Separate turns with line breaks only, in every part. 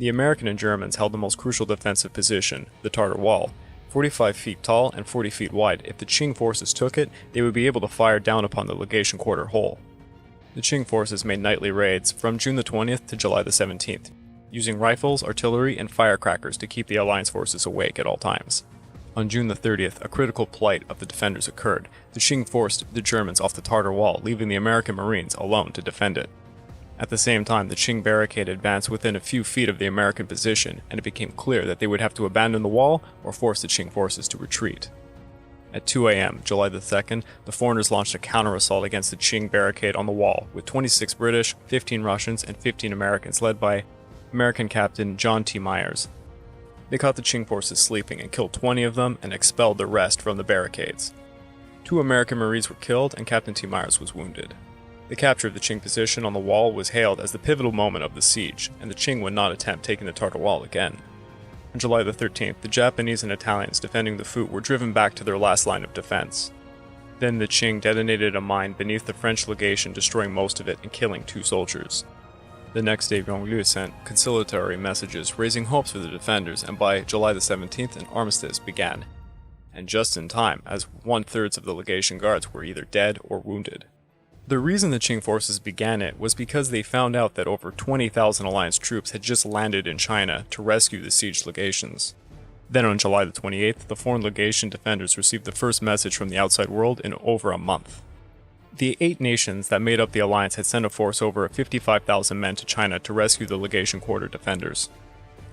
The American and Germans held the most crucial defensive position, the Tartar Wall, 45 feet tall and 40 feet wide. If the Qing forces took it, they would be able to fire down upon the Legation Quarter whole. The Qing forces made nightly raids from June the 20th to July the 17th, using rifles, artillery, and firecrackers to keep the Alliance forces awake at all times. On June the 30th, a critical plight of the defenders occurred. The Qing forced the Germans off the Tartar Wall, leaving the American Marines alone to defend it. At the same time, the Qing barricade advanced within a few feet of the American position, and it became clear that they would have to abandon the wall or force the Qing forces to retreat. At 2 a.m., July the 2nd, the foreigners launched a counter-assault against the Qing barricade on the wall, with 26 British, 15 Russians, and 15 Americans, led by American Captain John T. Myers. They caught the Qing forces sleeping and killed 20 of them and expelled the rest from the barricades. 2 American Marines were killed and Captain T. Myers was wounded. The capture of the Qing position on the wall was hailed as the pivotal moment of the siege, and the Qing would not attempt taking the Tartar Wall again. On July the 13th, the Japanese and Italians defending the fort were driven back to their last line of defense. Then the Qing detonated a mine beneath the French legation, destroying most of it and killing 2 soldiers. The next day, Gǔógōng sent conciliatory messages raising hopes for the defenders, and by July the 17th, an armistice began. And just in time, as 1/3 of the legation guards were either dead or wounded. The reason the Qing forces began it was because they found out that over 20,000 Alliance troops had just landed in China to rescue the sieged legations. Then on July the 28th, the foreign legation defenders received the first message from the outside world in over a month. The 8 nations that made up the alliance had sent a force over 55,000 men to China to rescue the Legation Quarter defenders.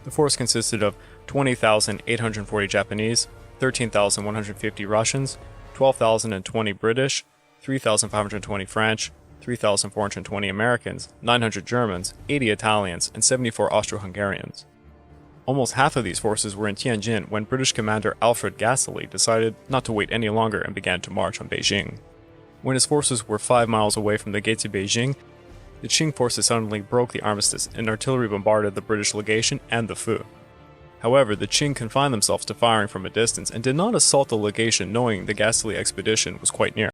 The force consisted of 20,840 Japanese, 13,150 Russians, 12,020 British, 3,520 French, 3,420 Americans, 900 Germans, 80 Italians, and 74 Austro-Hungarians. Almost half of these forces were in Tianjin when British commander Alfred Gassely decided not to wait any longer and began to march on Beijing. When his forces were 5 miles away from the gates of Beijing, the Qing forces suddenly broke the armistice and artillery bombarded the British legation and the fort. However, the Qing confined themselves to firing from a distance and did not assault the legation, knowing the Gassely expedition was quite near.